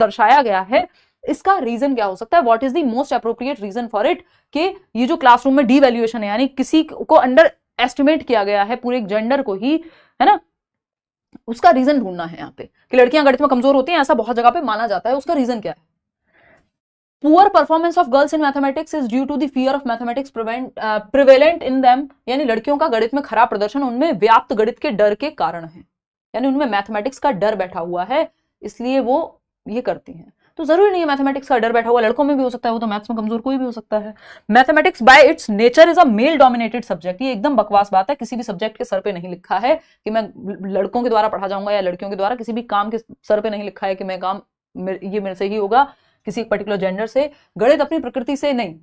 दर्शाया गया है, इसका रीजन क्या हो सकता है, what is the most appropriate reason for it, कि ये जो क्लासरूम में डीवैल्यूएशन है, यानी किसी को अंडर एस्टिमेट किया गया है पूरे जेंडर को ही, है ना, उसका रीजन ढूंढना है यहाँ पे कि लड़कियां गणित में कमजोर होती हैं, ऐसा बहुत जगह पे माना जाता है, उसका रीजन क्या है। Poor performance of girls in mathematics is due to the fear of mathematics prevalent in them, यानी लड़कियों का गणित में खराब प्रदर्शन उनमें व्याप्त गणित के डर के कारण है, यानी उनमें मैथमेटिक्स का डर बैठा हुआ है, इसलिए वो ये करती हैं। तो जरूरी नहीं है मैथमेटिक्स का डर बैठा हुआ, लड़कों में भी हो सकता है, वो तो मैथ्स में कमजोर कोई भी हो सकता है। Mathematics bye it's nature is a male dominated subject, ये एकदम बकवास बात है, किसी भी सब्जेक्ट के सर पे नहीं लिखा है कि मैं लड़कों के द्वारा पढ़ा जाऊंगा या लड़कियों के द्वारा, किसी भी काम के सर पे नहीं लिखा है कि मैं काम ये मेरे से ही होगा, किसी पर्टिकुलर जेंडर से। गणित अपनी प्रकृति से नहीं,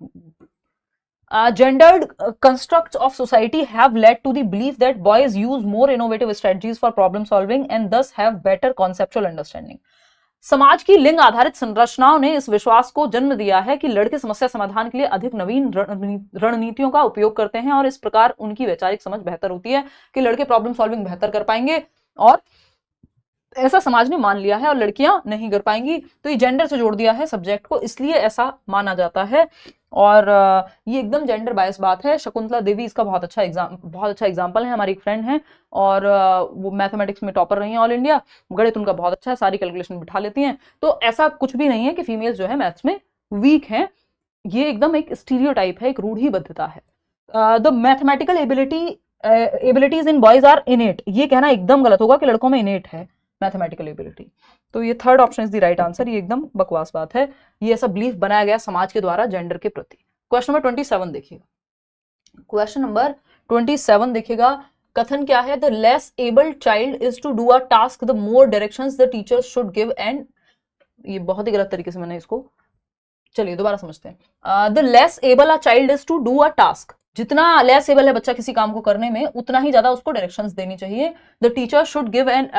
gendered constructs of society have led to the belief that boys use more innovative strategies for problem solving and thus have better conceptual understanding. समाज की लिंग आधारित संरचनाओं ने इस विश्वास को जन्म दिया है कि लड़के समस्या समाधान के लिए अधिक नवीन रणनीतियों का उपयोग करते हैं और इस प्रकार उनकी वैचारिक समझ बेहतर होती है, कि लड़के प्रॉब्लम सॉल्विंग बेहतर कर पाएंगे, और ऐसा समाज ने मान लिया है, और लड़कियां नहीं कर पाएंगी, तो ये जेंडर से जोड़ दिया है सब्जेक्ट को, इसलिए ऐसा माना जाता है। और ये एकदम जेंडर बायस बात है। शकुंतला देवी इसका बहुत अच्छा एग्जाम्पल है, हमारी एक फ्रेंड है, और वो मैथमेटिक्स में टॉपर रही हैं ऑल इंडिया, गणित उनका बहुत अच्छा है, सारी कैलकुलेशन बिठा लेती हैं, तो ऐसा कुछ भी नहीं है कि फीमेल्स जो है मैथ्स में वीक हैं, ये एकदम एक स्टीरियोटाइप है, एक रूढ़िबद्धता है। The mathematical abilities in boys are innate, ये कहना एकदम गलत होगा कि लड़कों में इनेट है मैथमेटिकल एबिलिटी, तो ये third option is the right answer, ये एकदम बकवास बात है, ये ऐसा बिलीफ बनाया गया समाज के द्वारा जेंडर के प्रति। क्वेश्चन नंबर 27 देखिएगा, क्वेश्चन नंबर 27 देखिएगा, कथन क्या है, the less abled child is to do a task the more directions the teacher should give, and ये बहुत ही गलत तरीके से मैंने इसको, चलिए दोबारा समझते हैं। The less able a child is to do a task, जितना लेस एबल है बच्चा किसी काम को करने में, उतना ही ज्यादा उसको डायरेक्शंस देनी चाहिए। The teacher should give and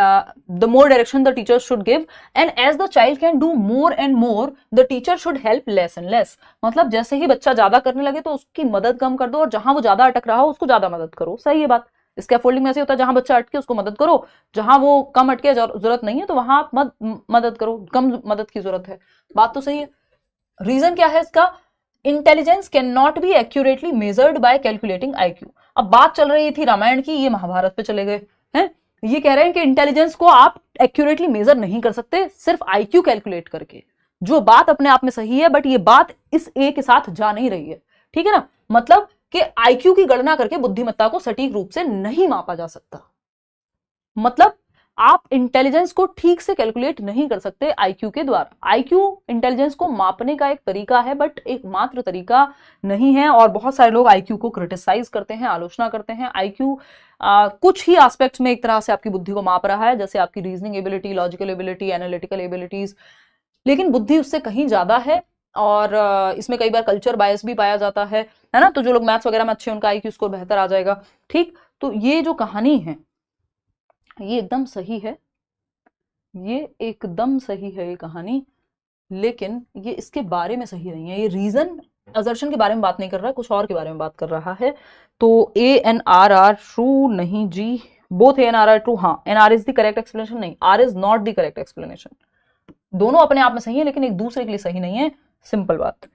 the more direction the teacher should give, and as the child can do more and more the teacher should help less and less, मतलब जैसे ही बच्चा ज्यादा करने लगे तो उसकी मदद कम कर दो, और जहां वो ज्यादा अटक रहा हो उसको ज्यादा मदद करो। सही है बात, स्कैफोल्डिंग में ऐसे होता है, जहां बच्चा अटके उसको मदद करो, जहां वो कम अटके जरूरत नहीं है तो वहां आप मदद करो, कम मदद की जरूरत है, बात तो सही है। रीजन क्या है इसका, intelligence can not be accurately measured by calculating IQ. अब बात चल रही थी रामायण की, ये महाभारत पे चले गए हैं, ये कह रहे हैं कि इंटेलिजेंस को आप एक्यूरेटली मेजर नहीं कर सकते सिर्फ आईक्यू कैलकुलेट करके, जो बात अपने आप में सही है, बट ये बात इस ए के साथ जा नहीं रही है, ठीक है ना, मतलब कि आईक्यू की गणना करके बुद्धिमत्ता को सटीक रूप से नहीं मापा जा सकता, मतलब आप इंटेलिजेंस को ठीक से कैलकुलेट नहीं कर सकते आईक्यू के द्वारा। आईक्यू इंटेलिजेंस को मापने का एक तरीका है, बट एकमात्र तरीका नहीं है, और बहुत सारे लोग आईक्यू को क्रिटिसाइज करते हैं, आलोचना करते हैं। आईक्यू कुछ ही एस्पेक्ट्स में एक तरह से आपकी बुद्धि को माप रहा है, जैसे आपकी reasoning ability, logical ability, analytical abilities, लेकिन बुद्धि उससे कहीं ज्यादा है, और इसमें कई बार कल्चर बायस भी पाया जाता है ना, तो जो लोग मैथ्स वगैरह में अच्छे उनका आईक्यू स्कोर बेहतर आ जाएगा, ठीक। तो ये जो कहानी है ये एकदम सही है, ये एकदम सही है ये कहानी, लेकिन ये इसके बारे में सही नहीं है, ये रीजन असर्शन के बारे में बात नहीं कर रहा है, कुछ और के बारे में बात कर रहा है। तो A and R are true नहीं जी, both A and R are true, हाँ and R is the correct explanation, नहीं R is not the correct explanation, दोनों अपने आप में सही है लेकिन एक दूसरे के लिए सही नहीं है, सिंपल बात।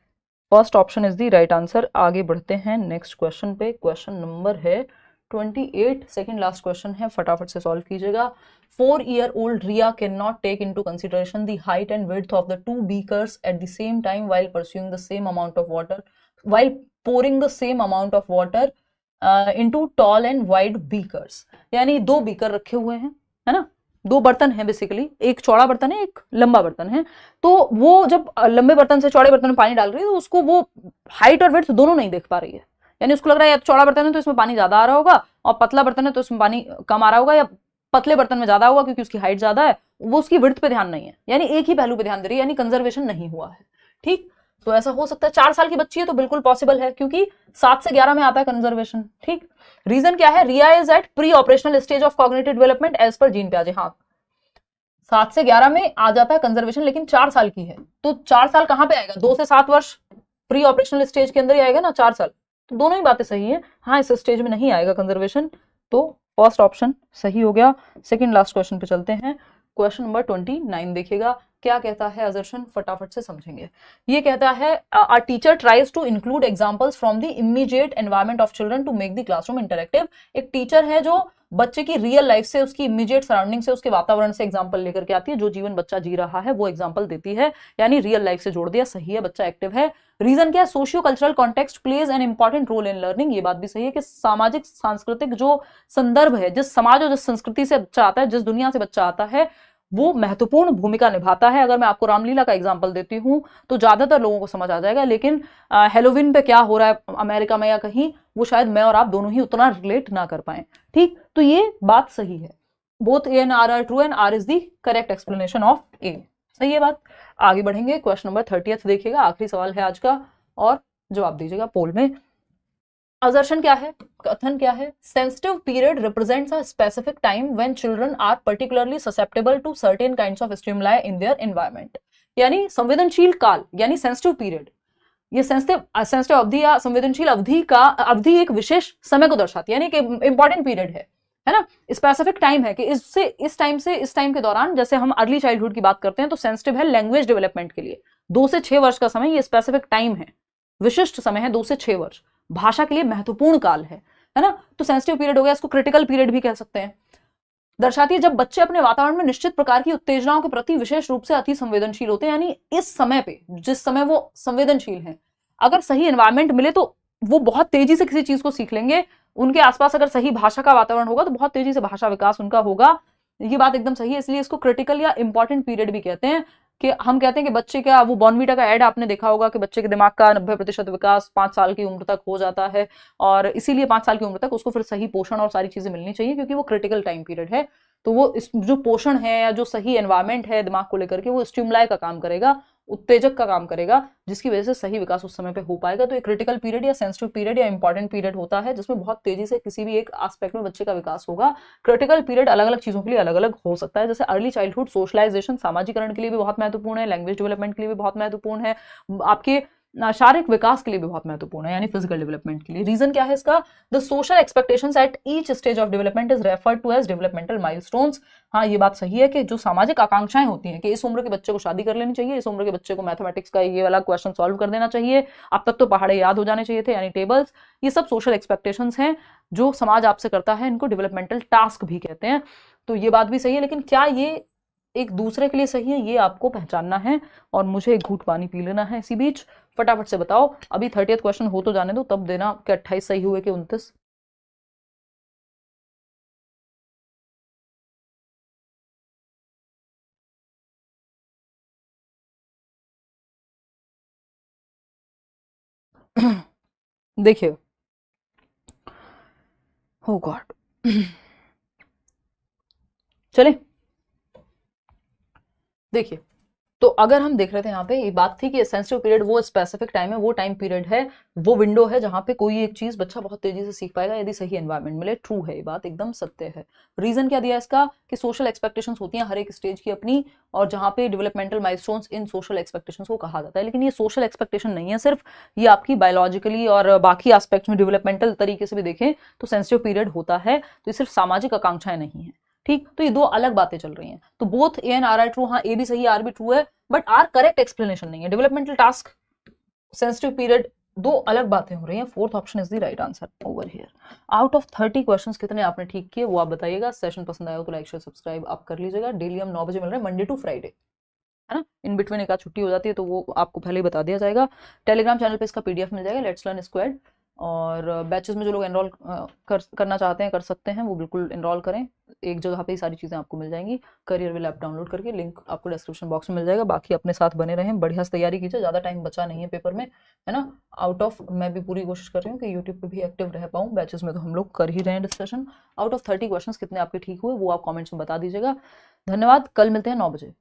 First option is the right answer. आगे बढ़ते हैं नेक्स्ट क्वेश्चन पे, क्वेश्चन नंबर है 28, सेकेंड लास्ट क्वेश्चन है, फटाफट से सॉल्व कीजिएगा। 4-year-old Ria cannot take into consideration the height and width of the two beakers at the same time while pursuing the same amount of water, while pouring the same amount of water into tall and wide beakers। यानी दो beaker रखे हुए हैं, है ना, दो बर्तन है बेसिकली, एक चौड़ा बर्तन है एक लंबा बर्तन है, तो वो जब लंबे बर्तन से चौड़े बर्तन में पानी डाल रही है तो उसको वो हाइट और विड्थ दोनों नहीं देख पा रही है, यानी उसको लग रहा है या तो चौड़ा बर्तन है तो इसमें पानी ज्यादा आ रहा होगा, और पतला बर्तन है तो इसमें पानी कम आ रहा होगा, या पतले बर्तन में ज्यादा होगा क्योंकि उसकी हाइट ज्यादा है, वो उसकी विड्थ पे ध्यान नहीं है, यानी एक ही पहलू पे ध्यान दे रही है, यानी कंजर्वेशन नहीं हुआ है, ठीक। तो ऐसा हो सकता है, 4 साल की बच्ची है तो बिल्कुल पॉसिबल है, क्योंकि 7 से 11 में आता है कंजर्वेशन, ठीक। रीजन क्या है, Riya is at pre operational stage of cognitive development as per Jean पियाजे, हाँ 7 से 11 में आ जाता है कंजर्वेशन, लेकिन 4 साल की है, तो 4 साल कहां पे आएगा, 2 से 7 वर्ष प्री ऑपरेशनल स्टेज के अंदर ही आएगा ना, 4 साल, तो दोनों ही बातें सही है, हाँ इस स्टेज में नहीं आएगा कंजर्वेशन, तो फर्स्ट ऑप्शन सही हो गया। सेकंड लास्ट क्वेश्चन पे चलते हैं, क्वेश्चन नंबर 29 देखिएगा। क्या कहता है assertion, फटाफट से समझेंगे। ये कहता है a teacher tries to include examples from the immediate environment of children to make the classroom interactive। एक टीचर है जो बच्चे की रियल लाइफ से, उसकी इमीडिएट सराउंडिंग से, उसके वातावरण से एग्जांपल लेकर के आती है, जो जीवन बच्चा जी रहा है वो एग्जांपल देती है, यानी रियल लाइफ से जोड़ दिया, सही है, बच्चा एक्टिव है। रीजन क्या है? Socio cultural context plays an important role in learning. ये बात भी सही है कि सामाजिक सांस्कृतिक जो संदर्भ है, जिस समाज और जिस संस्कृति से बच्चा आता है, जिस दुनिया से बच्चा आता है, वो महत्वपूर्ण भूमिका निभाता है। अगर मैं आपको रामलीला का एग्जांपल देती हूं तो ज्यादातर लोगों को समझ आ जाएगा, लेकिन हेलोविन पे क्या हो रहा है अमेरिका में या कहीं, वो शायद मैं और आप दोनों ही उतना रिलेट ना कर पाए। ठीक, तो ये बात सही है। Both A and R are true and R is the correct explanation of A. सही है बात। आगे बढ़ेंगे, क्वेश्चन नंबर 30 देखिएगा, आखिरी सवाल है आज का, और जवाब दीजिएगा पोल में। असर्शन क्या है, कथन क्या है? Sensitive period represents a specific time when children are particularly susceptible to certain kinds of stimuli in their environment. यानी संवेदनशील काल, यानी सेंसिटिव पीरियड, ये सेंसिटिव अवधि या संवेदनशील अवधि एक विशेष समय को दर्शाती है, यानी कि इंपॉर्टेंट पीरियड है ना, स्पेसिफिक टाइम है कि इससे इस टाइम से इस टाइम के दौरान, जैसे हम अर्ली चाइल्डहुड की बात करते हैं तो सेंसिटिव है लैंग्वेज डेवलपमेंट के लिए। 2 से 6 वर्ष का समय, ये स्पेसिफिक टाइम है, विशिष्ट समय है 2 से 6 वर्ष, भाषा के लिए महत्वपूर्ण काल है ना। तो सेंसिटिव पीरियड हो गया, इसको क्रिटिकल पीरियड भी कह सकते हैं। दर्शाती है जब बच्चे अपने वातावरण में निश्चित प्रकार की उत्तेजनाओं के प्रति विशेष रूप से अति संवेदनशील होते हैं, यानी इस समय पे, जिस समय वो संवेदनशील हैं, अगर सही एनवायरनमेंट मिले तो वो बहुत तेजी से किसी चीज को सीख लेंगे। उनके आसपास अगर सही भाषा का वातावरण होगा तो बहुत तेजी से भाषा विकास उनका होगा। ये बात एकदम सही है, इसलिए इसको क्रिटिकल या इंपॉर्टेंट पीरियड भी कहते हैं। कि हम कहते हैं कि बच्चे का, वो बॉर्नवीटा का ऐड आपने देखा होगा कि बच्चे के दिमाग का 90% विकास 5 साल की उम्र तक हो जाता है, और इसीलिए 5 साल की उम्र तक उसको फिर सही पोषण और सारी चीजें मिलनी चाहिए, क्योंकि वो क्रिटिकल टाइम पीरियड है। तो वो इस जो पोषण है या जो सही एनवायरनमेंट है दिमाग को लेकर के, वो स्टिमुलाई का काम करेगा, उत्तेजक का काम करेगा, जिसकी वजह से सही विकास उस समय पे हो पाएगा। तो एक क्रिटिकल पीरियड या सेंसिटिव पीरियड या इंपॉर्टेंट पीरियड होता है जिसमें बहुत तेजी से किसी भी एक एस्पेक्ट में बच्चे का विकास होगा। क्रिटिकल पीरियड अलग अलग चीजों के लिए अलग अलग हो सकता है, जैसे अर्ली चाइल्डहुड सोशलाइजेशन, सामाजिकरण के लिए भी बहुत महत्वपूर्ण है, लैंग्वेज डेवलपमेंट के लिए भी बहुत महत्वपूर्ण है, आपके शारीरिक विकास के लिए भी बहुत महत्वपूर्ण है, यानी फिजिकल डेवलपमेंट के लिए। रीजन क्या है इसका? The social expectations at each stage of development is referred to as developmental milestones. हाँ, ये बात सही है कि जो सामाजिक आकांक्षाएं होती हैं कि इस उम्र के बच्चे को शादी कर लेनी चाहिए, इस उम्र के बच्चे को मैथमेटिक्स का ये वाला क्वेश्चन सॉल्व कर देना चाहिए, अब तक तो पहाड़े याद हो जाने चाहिए थे, यानी टेबल्स, ये सब सोशल एक्सपेक्टेशंस हैं जो समाज आपसे करता है, इनको डेवलपमेंटल टास्क भी कहते हैं। तो ये बात भी सही है, लेकिन क्या ये एक दूसरे के लिए सही है, ये आपको पहचानना है। और मुझे एक घूंट पानी पी लेना है इसी बीच। फटाफट से बताओ, अभी 30th क्वेश्चन हो तो जाने दो, तब देना कि 28 सही हुए कि 29। देखिए, ओ गॉड, चले देखिए, तो अगर हम देख रहे थे यहाँ पे, ये बात थी कि सेंसिटिव पीरियड वो स्पेसिफिक टाइम है, वो टाइम पीरियड है, वो विंडो है जहां पे कोई एक चीज बच्चा बहुत तेजी से सीख पाएगा यदि सही एनवायरनमेंट मिले। ट्रू है, ये बात एकदम सत्य है। रीजन क्या दिया इसका? कि सोशल एक्सपेक्टेशंस होती हैं हर एक स्टेज की अपनी, और जहां पे डेवलपमेंटल माइलस्टोन्स इन सोशल एक्सपेक्टेशंस को कहा जाता है। लेकिन ये सोशल एक्सपेक्टेशन नहीं है सिर्फ, ये आपकी बायोलॉजिकली और बाकी एस्पेक्ट में डेवलपमेंटल तरीके से भी देखें तो सेंसिटिव पीरियड होता है। तो ये सिर्फ सामाजिक आकांक्षाएं नहीं है। ठीक, तो ये दो अलग बातें चल रही हैं। तो both A and R are true, हाँ ए भी सही है, आर भी ट्रू है, बट आर करेक्ट एक्सप्लेनेशन नहीं है। डेवलपमेंटल टास्क, सेंसिटिव पीरियड, दो अलग बातें हो रही हैं। 4th option is the right answer over here. Out of 30 questions कितने आपने ठीक किए वो आप बताइएगा। सेशन पसंद आया हो तो लाइक शेयर सब्सक्राइब आप कर लीजिएगा। डेली हम 9 बजे मिल रहे हैं, मंडे टू फ्राइडे, है ना। इन बिटवीन एक आध छुट्टी हो जाती है तो वो आपको पहले ही बता दिया जाएगा। टेलीग्राम चैनल पे इसका PDF मिल जाएगा, लेट्स लर्न स्क्वाड। और बैचेस में जो लोग एनरोल करना चाहते हैं कर सकते हैं, वो बिल्कुल एनरोल करें। एक जगह पे ही सारी चीज़ें आपको मिल जाएंगी। करियर विल ऐप डाउनलोड करके लिंक आपको डिस्क्रिप्शन बॉक्स में मिल जाएगा। बाकी अपने साथ बने रहें, बढ़िया से तैयारी कीजिए, ज़्यादा टाइम बचा नहीं है पेपर में, है ना। आउट ऑफ, मैं भी पूरी कोशिश कर रही हूँ कि यूट्यूब पे भी एक्टिव रह पाऊँ। बैचेस में तो हम लोग कर ही रहे हैं डिस्कशन। आउट ऑफ 30 क्वेश्चन कितने आपके ठीक हुए वो आप कॉमेंट्स में बता दीजिएगा। धन्यवाद, कल मिलते हैं 9 बजे।